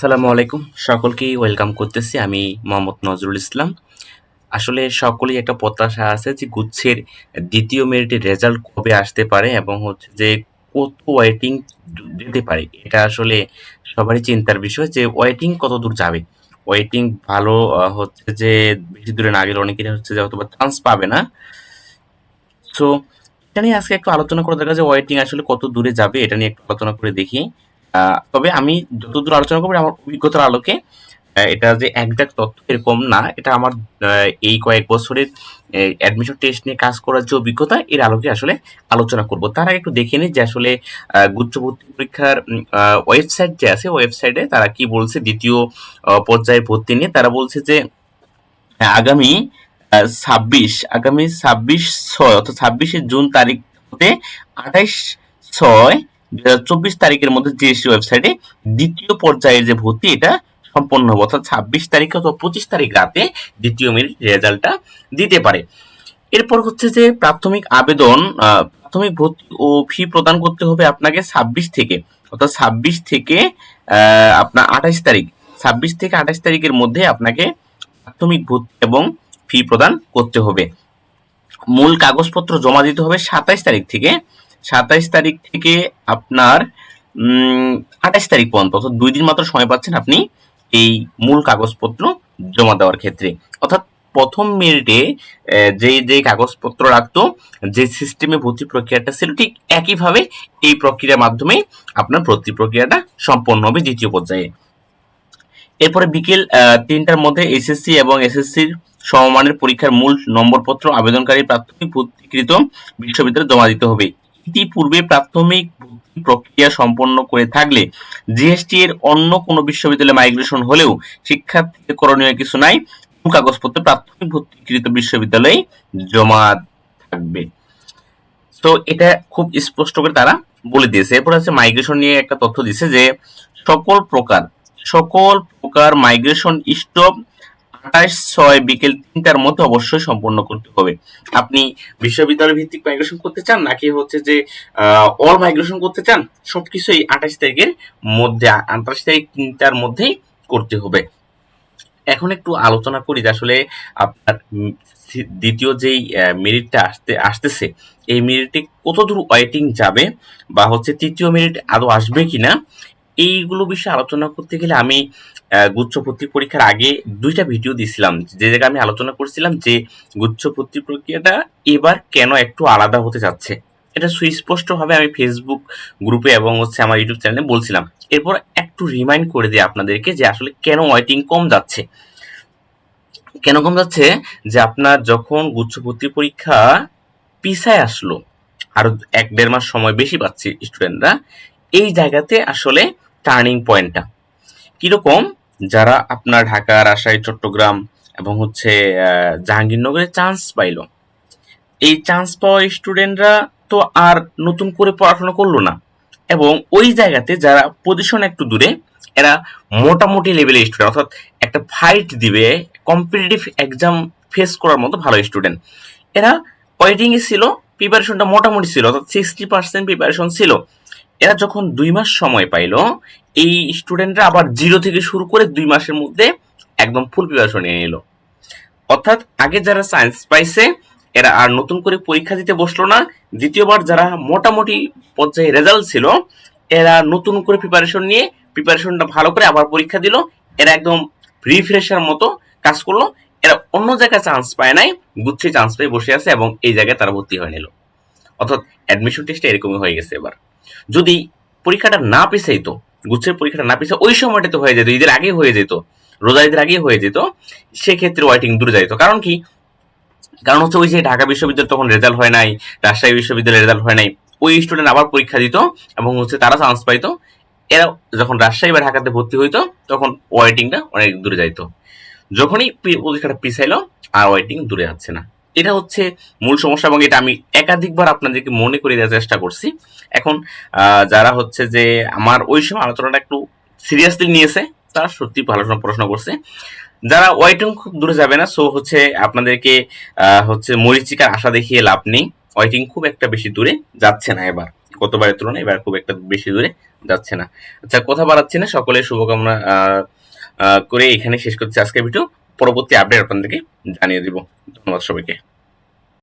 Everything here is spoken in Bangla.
আসসালামু আলাইকুম, সকলকেই ওয়েলকাম করতেছি। আমি মোহাম্মদ নজরুল ইসলাম। আসলে সকলেই একটা প্রত্যাশা আছে যে গুচ্ছের দ্বিতীয় মেরিটের রেজাল্ট কবে আসতে পারে এবং হচ্ছে যে কত ওয়েটিং দিতে পারে। এটা আসলে সবারই চিন্তার বিষয় যে ওয়েটিং কতদূর যাবে। ওয়েটিং ভালো হচ্ছে যে বেশি দূরে না গেলে অনেকেরই হচ্ছে যে হয়তোবা চান্স পাবে না। সো এটা নিয়ে আজকে একটু আলোচনা করা দরকার যে ওয়েটিং আসলে কত দূরে যাবে, এটা নিয়ে একটু আলোচনা করে দেখি। তবে আমি যতদূর আলোচনা করবো আমার অভিজ্ঞতার আলোকে, এটা যে একজ্যাক্ট তথ্য এরকম না, এটা আমার এই কয়েক বছরের অ্যাডমিশন টেস্ট নিয়ে কাজ করার যে অভিজ্ঞতা এর আলোকে আসলে আলোচনা করব। তার আগে একটু দেখে নিই যে আসলে গুচ্ছ ভর্তি পরীক্ষার ওয়েবসাইট যে আছে, ওয়েবসাইটে তারা কি বলছে দ্বিতীয় পর্যায়ে ভর্তি নিয়ে। তারা বলছে যে আগামী ছাব্বিশ অর্থাৎ 26শে জুন তারিখ হতে 28/6/2024 তারিখের মধ্যে জিএসটি ওয়েবসাইটে দ্বিতীয় পর্যায়ের যে ভর্তি এটা সম্পন্ন হবে, অর্থাৎ 26 তারিখ অথবা 25 তারিখ রাতে দ্বিতীয় মেরিট রেজাল্টটা দিতে পারে। এরপর হচ্ছে যে প্রাথমিক আবেদন, প্রাথমিক ভর্তি ও ফি প্রদান করতে হবে আপনাকে 26 থেকে, অর্থাৎ 26 থেকে আপনার 28 তারিখ, 26 থেকে 28 তারিখের মধ্যে আপনাকে প্রাথমিক ভর্তি এবং ফি প্রদান করতে হবে। মূল কাগজপত্র জমা দিতে হবে 27 তারিখ থেকে, 27 তারিখ থেকে আপনার 28 তারিখ পর্যন্ত, অর্থাৎ 2 দিন মাত্র সময় পাচ্ছেন আপনি এই মূল কাগজপত্র জমা দেওয়ার ক্ষেত্রে। অর্থাৎ প্রথম মেরিটে যে যে কাগজপত্র রাখতো, যে সিস্টেমে ভর্তি প্রক্রিয়াটা ছিল, ঠিক একইভাবে এই প্রক্রিয়ার মাধ্যমে আপনার ভর্তি প্রক্রিয়াটা সম্পন্ন হবে দ্বিতীয় পর্যায়ে। এরপরে বিকেল 3টার মধ্যে এসএসসি এবং এসএসসির সমমানের পরীক্ষার মূল নম্বরপত্র আবেদনকারী প্রাথমিক ভর্তিকৃত বিশ্ববিদ্যালয়ে জমা দিতে হবে। ইতিপূর্বে প্রাথমিক ভর্তি প্রক্রিয়া সম্পন্ন করে থাকলে জিএসটি এর অন্য কোনো বিশ্ববিদ্যালয়ে মাইগ্রেশন হলেও শিক্ষার্থীদের করণীয় কিছু নাই, মূল কাগজপত্র প্রাথমিক ভর্তিকৃত বিশ্ববিদ্যালয়ে জমা থাকবে। তো এটা খুব স্পষ্ট করে তারা বলে দিয়েছে। এরপর হচ্ছে মাইগ্রেশন নিয়ে একটা তথ্য দিছে যে সকল প্রকার সকল প্রকার মাইগ্রেশন স্টপ 28/6 বিকেল 3টার মধ্যে অবশ্যই সম্পন্ন করতে হবে। আপনি বিশ্ববিদ্যালয় ভিত্তিক মাইগ্রেশন করতে চান নাকি হচ্ছে যে অল মাইগ্রেশন করতে চান, সবকিছু এই 28 তারিখের মধ্যে, 28 তারিখ 3টার মধ্যেই করতে হবে। এখন একটু আলোচনা করি যে আসলে আপনার দ্বিতীয় যেই মেরিটটা আসতেছে, এই মেরিটে কতদূর ওয়েটিং যাবে বা হচ্ছে তৃতীয় মেরিট আদৌ আসবে কিনা, এইগুলো বিষয়ে আলোচনা করতে গেলে আমি গুচ্ছ ভর্তি পরীক্ষার আগে 2টা ভিডিও দিছিলাম, যে জায়গায় আমি আলোচনা করছিলাম যে গুচ্ছ ভর্তি প্রক্রিয়াটা এবার কেন একটু আলাদা হতে যাচ্ছে। এটা সুস্পষ্টভাবে আমি ফেসবুক গ্রুপে এবং হচ্ছে আমার ইউটিউব চ্যানেলে বলছিলাম। এরপর একটু রিমাইন্ড করে দিই আপনাদেরকে যে আসলে কেন ওয়েটিং কম যাচ্ছে। কেন কম যাচ্ছে, যে আপনার যখন গুচ্ছ ভর্তি পরীক্ষা পিছায় আসলো, আরো 1-1.5 মাস সময় বেশি পাচ্ছে স্টুডেন্টরা, এই জায়গাতে আসলে টার্নিং পয়েন্টটা কিরকম। যারা আপনার ঢাকা, রাজশাহী, চট্টগ্রাম এবং হচ্ছে জাহাঙ্গীরনগরে চান্স পাইলো, এই চান্স পাওয়া স্টুডেন্টরা তো আর নতুন করে পড়াশোনা করলো না, এবং ওই জায়গাতে যারা পজিশন একটু দূরে, এরা মোটামুটি লেভেলের স্টুডেন্ট, অর্থাৎ একটা ফাইট দিবে, কম্পিটিটিভ এক্সাম ফেস করার মতো ভালো স্টুডেন্ট, এরা ওয়েটিং এ ছিল, প্রিপারেশনটা মোটামুটি ছিল, অর্থাৎ 60% প্রিপারেশন ছিল। এরা যখন 2 মাস সময় পাইলো, এই স্টুডেন্টরা আবার জিরো থেকে শুরু করে 2 মাসের মধ্যে একদম ফুল প্রিপারেশন নিয়ে নিল। অর্থাৎ আগে যারা সায়েন্স পাইছে এরা আর নতুন করে পরীক্ষা দিতে বসলো না, দ্বিতীয়বার যারা মোটামুটি পর্যায়ে রেজাল্ট ছিল এরা নতুন করে প্রিপারেশন নিয়ে প্রিপারেশনটা ভালো করে আবার পরীক্ষা দিল, এরা একদম রিফ্রেশার মতো কাজ করলো। এরা অন্য জায়গায় চান্স পায় নাই, গুচ্ছে চান্স পেয়ে বসে আছে এবং এই জায়গায় তারা ভর্তি হয়ে নিল। অর্থাৎ অ্যাডমিশন টেস্টটা এরকমই হয়ে গেছে। এবার যদি পরীক্ষাটা না পিছাইতো, গুচ্ছের পরীক্ষাটা না পিছাই ওই সময়টাতে হয়ে যেত, ঈদের আগে হয়ে যেত, রোজা ঈদের আগে হয়ে যেত, সেক্ষেত্রে ওয়েটিং দূরে যাইতো। কারণ কি, কারণ হচ্ছে ওই যে ঢাকা বিশ্ববিদ্যালয় তখন রেজাল্ট হয় নাই, রাজশাহী বিশ্ববিদ্যালয়ের রেজাল্ট হয় নাই, ওই স্টুডেন্ট আবার পরীক্ষা দিত এবং হচ্ছে তারা চান্স পাইতো। এরা যখন রাজশাহী বা ঢাকাতে ভর্তি হইতো তখন ওয়েটিংটা অনেক দূরে যাইতো। যখনই পরীক্ষাটা পিছাইলো আর ওয়েটিং দূরে যাচ্ছে না, এটা হচ্ছে মূল সমস্যা, এবং এটা আমি একাধিকবার আপনাদেরকে মনে করে দেওয়ার চেষ্টা করছি। এখন যারা হচ্ছে যে আমার ওই সময় আলোচনাটা একটু সিরিয়াসলি নিয়েছে তারা সত্যি ভালো পড়াশোনা করছে। যারা ওয়েটিং খুব দূরে যাবে না, সো হচ্ছে আপনাদেরকে হচ্ছে মরিচিকার আশা দেখিয়ে লাভ নেই, ওয়েটিং খুব একটা বেশি দূরে যাচ্ছে না এবার। গতবারের তুলনায় এবার খুব একটা বেশি দূরে যাচ্ছে না। আচ্ছা, কথা বাড়াচ্ছি না, সকলের শুভকামনা করে এখানে শেষ করছি আজকের ভিডিও। পরবর্তী আপডেট আপনাদেরকে জানিয়ে দিব। ধন্যবাদ সবাইকে।